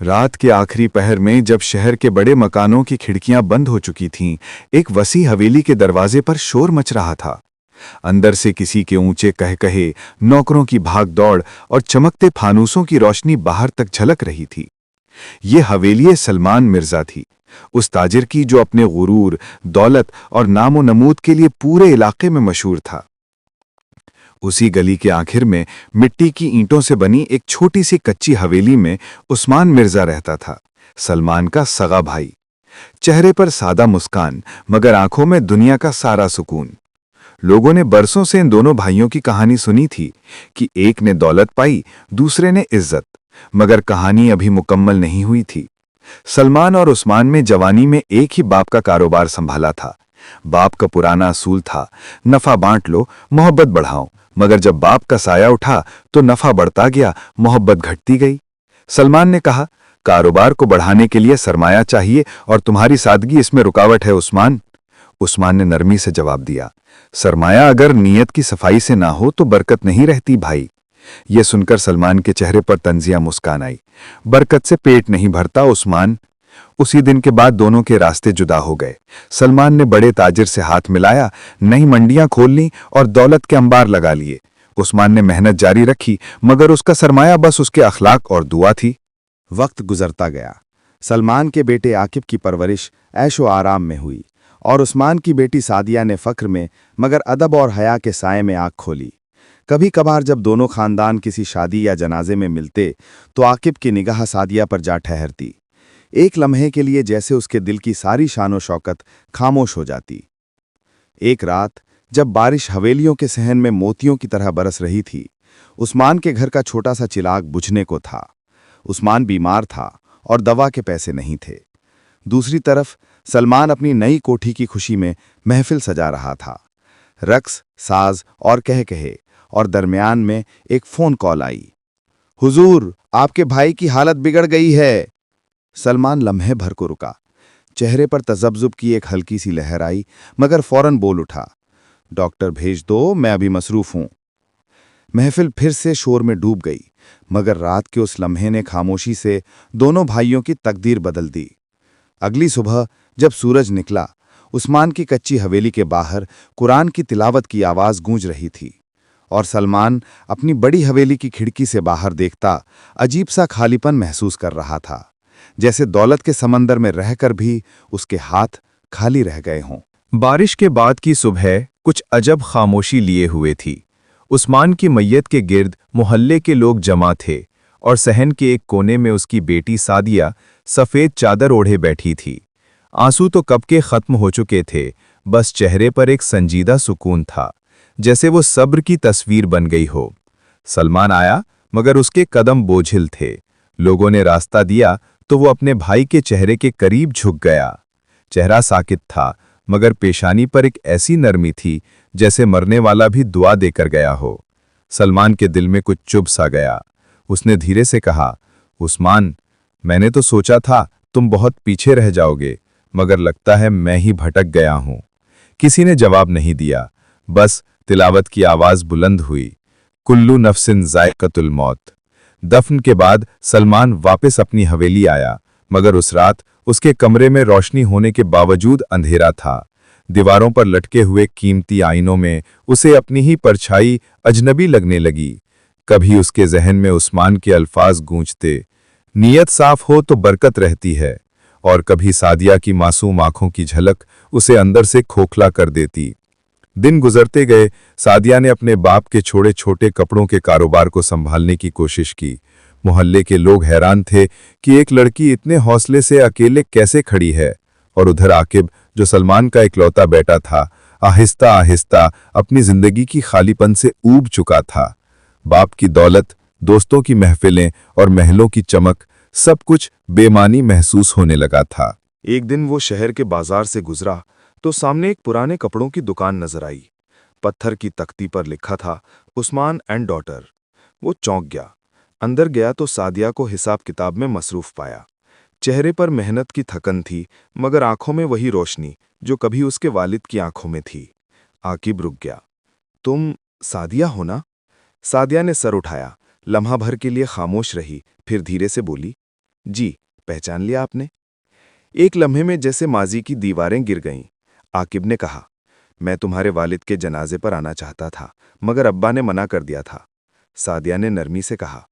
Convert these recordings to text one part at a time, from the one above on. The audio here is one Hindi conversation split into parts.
रात के आखिरी पहर में जब शहर के बड़े मकानों की खिड़कियां बंद हो चुकी थीं, एक वसी हवेली के दरवाजे पर शोर मच रहा था। अंदर से किसी के ऊंचे कहकहे, नौकरों की भाग दौड़ और चमकते फानूसों की रोशनी बाहर तक झलक रही थी। ये हवेली सलमान मिर्जा थी, उस ताजिर की जो अपने गुरूर, दौलत और नामो नमूद के लिए पूरे इलाके में मशहूर था। उसी गली के आखिर में मिट्टी की ईंटों से बनी एक छोटी सी कच्ची हवेली में उस्मान मिर्जा रहता था, सलमान का सगा भाई। चेहरे पर सादा मुस्कान, मगर आंखों में दुनिया का सारा सुकून। लोगों ने बरसों से इन दोनों भाइयों की कहानी सुनी थी कि एक ने दौलत पाई, दूसरे ने इज्जत, मगर कहानी अभी मुकम्मल नहीं हुई थी। सलमान और उस्मान में जवानी में एक ही बाप का कारोबार संभाला था। बाप का पुराना असूल था, नफा बांट लो, मोहब्बत बढ़ाओ। मगर जब बाप का साया उठा तो नफा बढ़ता गया, मोहब्बत घटती गई। सलमान ने कहा, कारोबार को बढ़ाने के लिए सरमाया चाहिए और तुम्हारी सादगी इसमें रुकावट है उस्मान। उस्मान ने नरमी से जवाब दिया, सरमाया अगर नीयत की सफाई से ना हो तो बरकत नहीं रहती भाई। यह सुनकर सलमान के चेहरे पर तंजिया मुस्कान आई। बरकत से पेट नहीं भरता उस्मान। उसी दिन के बाद दोनों के रास्ते जुदा हो गए। सलमान ने बड़े ताजिर से हाथ मिलाया, नई मंडियां खोल ली और दौलत के अंबार लगा लिए। उस्मान ने मेहनत जारी रखी, मगर उसका सरमाया बस उसके अखलाक और दुआ थी। वक्त गुजरता गया। सलमान के बेटे आकिब की परवरिश ऐशो आराम में हुई और उस्मान की बेटी सादिया ने फ़ख्र में मगर अदब और हया के साये में आँख खोली। कभी कभार जब दोनों खानदान किसी शादी या जनाजे में मिलते तो आकिब की निगाह सादिया पर जा ठहरती। एक लम्हे के लिए जैसे उसके दिल की सारी शानो शौकत खामोश हो जाती। एक रात जब बारिश हवेलियों के सहन में मोतियों की तरह बरस रही थी, उस्मान के घर का छोटा सा चिराग बुझने को था। उस्मान बीमार था और दवा के पैसे नहीं थे। दूसरी तरफ सलमान अपनी नई कोठी की खुशी में महफिल सजा रहा था। रक्स, साज और कहे और दरमियान में एक फोन कॉल आई। हुजूर, आपके भाई की हालत बिगड़ गई है। सलमान लम्हे भर को रुका। चेहरे पर तजब्जुब की एक हल्की सी लहर आई, मगर फौरन बोल उठा, डॉक्टर भेज दो, मैं अभी मसरूफ हूं। महफिल फिर से शोर में डूब गई, मगर रात के उस लम्हे ने खामोशी से दोनों भाइयों की तकदीर बदल दी। अगली सुबह जब सूरज निकला, उस्मान की कच्ची हवेली के बाहर कुरान की तिलावत की आवाज गूंज रही थी और सलमान अपनी बड़ी हवेली की खिड़की से बाहर देखता अजीब सा खालीपन महसूस कर रहा था, जैसे दौलत के समंदर में रहकर भी उसके हाथ खाली रह गए हों। बारिश के बाद की सुबह कुछ अजब खामोशी लिए हुए थी। उस्मान की मैयत के गिर्द मोहल्ले के लोग जमा थे और सहन के एक कोने में उसकी बेटी सादिया सफ़ेद चादर ओढ़े बैठी थी। आंसू तो कब के खत्म हो चुके थे, बस चेहरे पर एक संजीदा सुकून था, जैसे वो सब्र की तस्वीर बन गई हो। सलमान आया, मगर उसके कदम बोझिल थे। लोगों ने रास्ता दिया तो वो अपने भाई के चेहरे के करीब झुक गया। चेहरा साकित था, मगर पेशानी पर एक ऐसी नरमी थी जैसे मरने वाला भी दुआ देकर गया हो। सलमान के दिल में कुछ चुभ सा गया। उसने धीरे से कहा, उस्मान, मैंने तो सोचा था तुम बहुत पीछे रह जाओगे, मगर लगता है मैं ही भटक गया हूं। किसी ने जवाब नहीं दिया, बस तिलावत की आवाज बुलंद हुई, कुल्लू नफ्सिन जायक़तुल मौत। दफन के बाद सलमान वापस अपनी हवेली आया, मगर उस रात उसके कमरे में रोशनी होने के बावजूद अंधेरा था। दीवारों पर लटके हुए कीमती आईनों में उसे अपनी ही परछाई अजनबी लगने लगी। कभी उसके जहन में उस्मान के अल्फाज गूंजते, नीयत साफ हो तो बरकत रहती है, और कभी सादिया की मासूम आंखों की झलक उसे अंदर से खोखला कर देती। दिन गुजरते गए। सादिया ने अपने बाप के छोटे छोटे कपड़ों के कारोबार को संभालने की कोशिश की। मोहल्ले के लोग हैरान थे कि एक लड़की इतने हौसले से अकेले कैसे खड़ी है, और उधर आकिब, जो सलमान का इकलौता बेटा था, आहिस्ता आहिस्ता अपनी जिंदगी की खालीपन से ऊब चुका था। बाप की दौलत, दोस्तों की महफिलें और महलों की चमक, सब कुछ बेमानी महसूस होने लगा था। एक दिन वो शहर के बाजार से गुजरा तो सामने एक पुराने कपड़ों की दुकान नजर आई। पत्थर की तख्ती पर लिखा था, उस्मान एंड डॉटर। वो चौंक गया। अंदर गया तो सादिया को हिसाब किताब में मसरूफ पाया। चेहरे पर मेहनत की थकन थी, मगर आंखों में वही रोशनी जो कभी उसके वालिद की आंखों में थी। आकिब रुक गया। तुम सादिया हो ना? सादिया ने सर उठाया, लम्हा भर के लिए खामोश रही, फिर धीरे से बोली, जी, पहचान लिया आपने? एक लम्हे में जैसे माजी की दीवारें गिर गईं। आकिब ने कहा, मैं तुम्हारे वालिद के जनाजे पर आना चाहता था, मगर अब्बा ने मना कर दिया था। सादिया ने नरमी से कहा,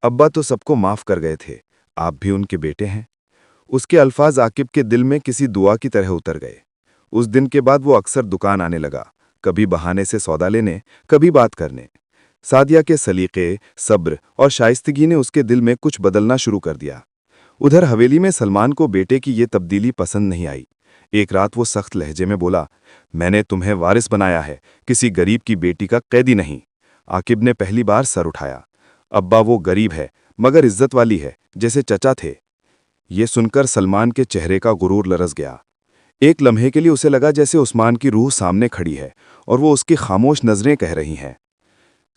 अब्बा तो सबको माफ कर गए थे, आप भी उनके बेटे हैं। उसके अल्फाज आकिब के दिल में किसी दुआ की तरह उतर गए। उस दिन के बाद वो अक्सर दुकान आने लगा, कभी बहाने से सौदा लेने, कभी बात करने। सादिया के सलीके, सब्र और शाइस्तगी ने उसके दिल में कुछ बदलना शुरू कर दिया। उधर हवेली में सलमान को बेटे की ये तब्दीली पसंद नहीं आई। एक रात वो सख्त लहजे में बोला, मैंने तुम्हें वारिस बनाया है, किसी गरीब की बेटी का कैदी नहीं। आकिब ने पहली बार सर उठाया। अब्बा वो गरीब है, मगर इज्जत वाली है, जैसे चचा थे। ये सुनकर सलमान के चेहरे का गुरूर लरस गया। एक लम्हे के लिए उसे लगा जैसे उस्मान की रूह सामने खड़ी है और वो उसकी खामोश नजरें कह रही हैं,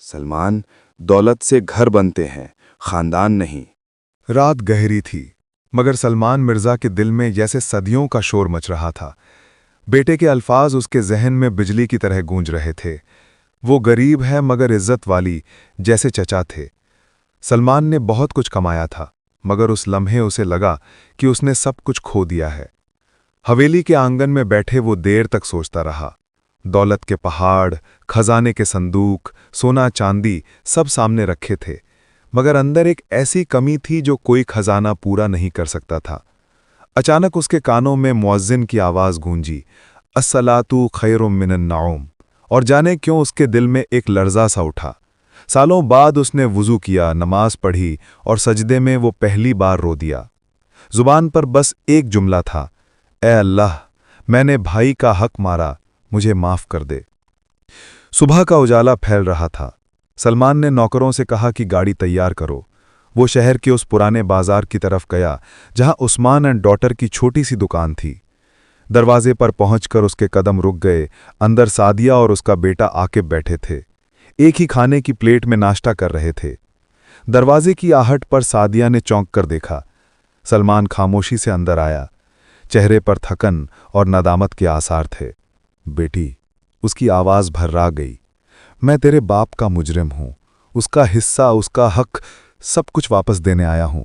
सलमान, दौलत से घर बनते हैं, खानदान नहीं। रात गहरी थी, मगर सलमान मिर्जा के दिल में जैसे सदियों का शोर मच रहा था। बेटे के अल्फाज उसके जहन में बिजली की तरह गूंज रहे थे। वो गरीब है मगर इज्जत वाली, जैसे चचा थे। सलमान ने बहुत कुछ कमाया था, मगर उस लम्हे उसे लगा कि उसने सब कुछ खो दिया है। हवेली के आंगन में बैठे वो देर तक सोचता रहा। दौलत के पहाड़, खजाने के संदूक, सोना चांदी सब सामने रखे थे, मगर अंदर एक ऐसी कमी थी जो कोई खजाना पूरा नहीं कर सकता था। अचानक उसके कानों में मुअज्जिन की आवाज़ गूंजी, अस्सलातु खैरुम मिनन नाउम, और जाने क्यों उसके दिल में एक लर्जा सा उठा। सालों बाद उसने वुज़ू किया, नमाज पढ़ी और सजदे में वो पहली बार रो दिया। जुबान पर बस एक जुमला था, ए अल्लाह, मैंने भाई का हक मारा, मुझे माफ़ कर दे। सुबह का उजाला फैल रहा था। सलमान ने नौकरों से कहा कि गाड़ी तैयार करो। वो शहर के उस पुराने बाजार की तरफ गया जहां उस्मान एंड डॉटर की छोटी सी दुकान थी। दरवाजे पर पहुंचकर उसके कदम रुक गए। अंदर सादिया और उसका बेटा आकिब बैठे थे, एक ही खाने की प्लेट में नाश्ता कर रहे थे। दरवाजे की आहट पर सादिया ने चौंक कर देखा। सलमान खामोशी से अंदर आया। चेहरे पर थकन और नदामत के आसार थे। बेटी, उसकी आवाज़ भर्रा गई, मैं तेरे बाप का मुजरिम हूं, उसका हिस्सा, उसका हक, सब कुछ वापस देने आया हूं।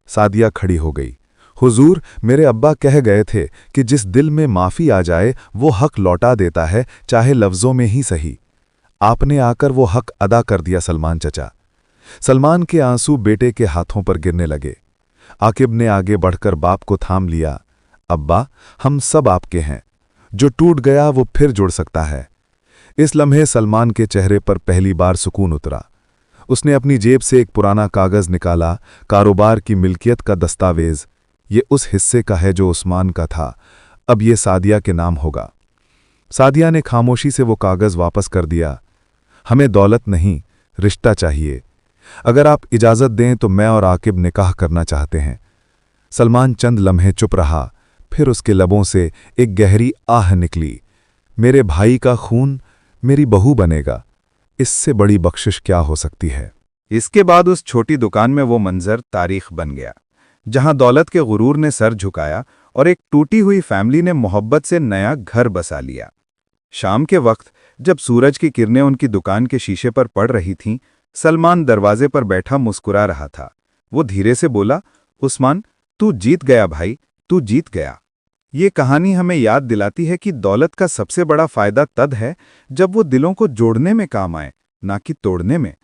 सादिया खड़ी हो गई। हुजूर, मेरे अब्बा कह गए थे कि जिस दिल में माफ़ी आ जाए वो हक लौटा देता है, चाहे लफ्ज़ों में ही सही। आपने आकर वो हक अदा कर दिया सलमान चचा। सलमान के आंसू बेटे के हाथों पर गिरने लगे। आकिब ने आगे बढ़कर बाप को थाम लिया। अब्बा, हम सब आपके हैं, जो टूट गया वो फिर जुड़ सकता है। इस लम्हे सलमान के चेहरे पर पहली बार सुकून उतरा। उसने अपनी जेब से एक पुराना कागज़ निकाला, कारोबार की मिल्कियत का दस्तावेज। ये उस हिस्से का है जो उस्मान का था, अब ये सादिया के नाम होगा। सादिया ने खामोशी से वो कागज़ वापस कर दिया। हमें दौलत नहीं, रिश्ता चाहिए। अगर आप इजाज़त दें तो मैं और आकिब निकाह करना चाहते हैं। सलमान चंद लम्हे चुप रहा, फिर उसके लबों से एक गहरी आह निकली, मेरे भाई का खून मेरी बहू बनेगा, इससे बड़ी बख्शिश क्या हो सकती है। इसके बाद उस छोटी दुकान में वो मंजर तारीख बन गया, जहां दौलत के गुरूर ने सर झुकाया और एक टूटी हुई फैमिली ने मोहब्बत से नया घर बसा लिया। शाम के वक्त जब सूरज की किरणें उनकी दुकान के शीशे पर पड़ रही थीं, सलमान दरवाजे पर बैठा मुस्कुरा रहा था। वो धीरे से बोला, उस्मान, तू जीत गया भाई, तू जीत गया। ये कहानी हमें याद दिलाती है कि दौलत का सबसे बड़ा फायदा तद है जब वो दिलों को जोड़ने में काम आए, ना कि तोड़ने में।